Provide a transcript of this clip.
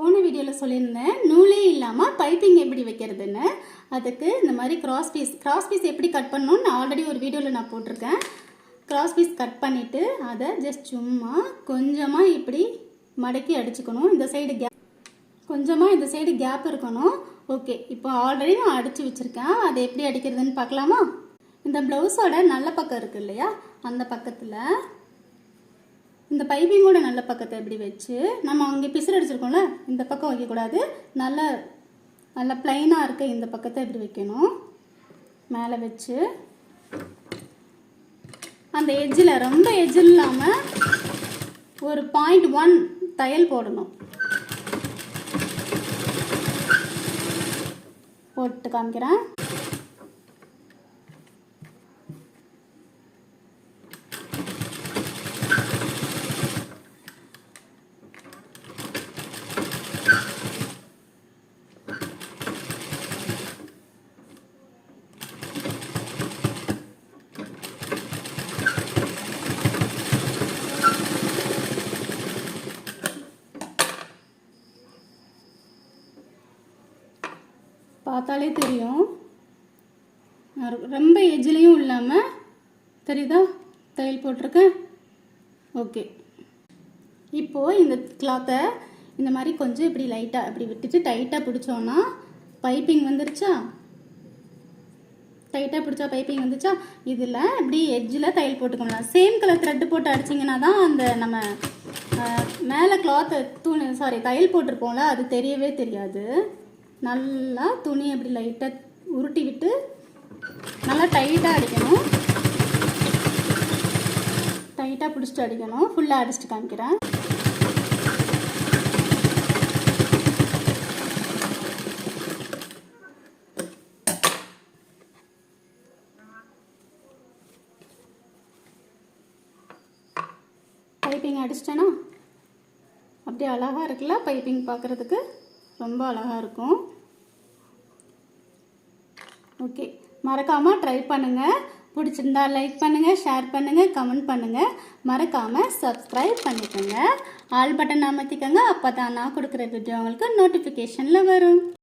போன வீடியோவில் சொல்லியிருந்தேன் நூலே இல்லாமல் பைப்பிங் எப்படி வைக்கிறதுன்னு. அதுக்கு இந்த மாதிரி கிராஸ் பீஸ் எப்படி கட் பண்ணணும்னு நான் ஆல்ரெடி ஒரு வீடியோவில் நான் போட்டிருக்கேன். கிராஸ் பீஸ் கட் பண்ணிவிட்டு அதை ஜஸ்ட் சும்மா கொஞ்சமாக இப்படி மடக்கி அடிச்சுக்கணும். இந்த சைடு கொஞ்சமாக இந்த சைடு கேப் இருக்கணும். ஓகே, இப்போ ஆல்ரெடி நான் அடித்து வச்சுருக்கேன். அதை எப்படி அடிக்கிறதுன்னு பார்க்கலாமா? இந்த ப்ளவுஸோட நல்ல பக்கம் இருக்குது இல்லையா, அந்த பக்கத்தில் இந்த பைப்பிங்கோட நல்ல பக்கத்தை எப்படி வச்சு நம்ம அங்கே பிசுறு அடிச்சிருக்கோம்ல, இந்த பக்கம் வைக்கக்கூடாது. நல்ல பிளைனாக இருக்க இந்த பக்கத்தை எப்படி வைக்கணும், மேலே வச்சு அந்த எட்ஜில் ரொம்ப எட்ஜில் இல்லாமல் ஒரு 0.1 தையல் போடணும். போட்டு காமிக்கிறேன். பார்த்தாலே தெரியும், ரொம்ப எஜ்ஜிலையும் இல்லாமல் தெரியுதா தையல் போட்டிருக்கேன். ஓகே, இப்போது இந்த கிளாத்தை இந்த மாதிரி கொஞ்சம் இப்படி லைட்டாக இப்படி விட்டுட்டு டைட்டாக பிடிச்சோன்னா பைப்பிங் வந்துருச்சா? டைட்டாக பிடிச்சா பைப்பிங் வந்துச்சா? இதில் இப்படி எட்ஜில் தையல் போட்டுக்கணும். சேம் கலர் த்ரெட்டு போட்டு அடிச்சிங்கன்னா தான் அந்த நம்ம மேலே கிளாத்தை தையல் போட்டிருப்போம்ல, அது தெரியவே தெரியாது. நல்லா துணி அப்படி லைட்டாக உருட்டி விட்டு நல்லா டைட்டாக அடிக்கணும். டைட்டாக பிடிச்சிட்டு அடிக்கணும். ஃபுல்லாக அடிச்சுட்டு காமிக்கிறேன். பைப்பிங் அடிச்சிட்டேன்னா அப்படியே அழகாக இருக்குல்ல, பைப்பிங் பார்க்குறதுக்கு ரொம்ப அழகாக இருக்கும். ஓகே, மறக்காமல் ட்ரை பண்ணுங்கள். பிடிச்சிருந்தா லைக் பண்ணுங்கள், ஷேர் பண்ணுங்கள், கமெண்ட் பண்ணுங்கள். மறக்காமல் சப்ஸ்கிரைப் பண்ணிக்கோங்க. ஆல் பட்டன் அமர்த்திக்கோங்க. அப்போ தான் நான் கொடுக்குற வீடியோ உங்களுக்கு நோட்டிஃபிகேஷனில் வரும்.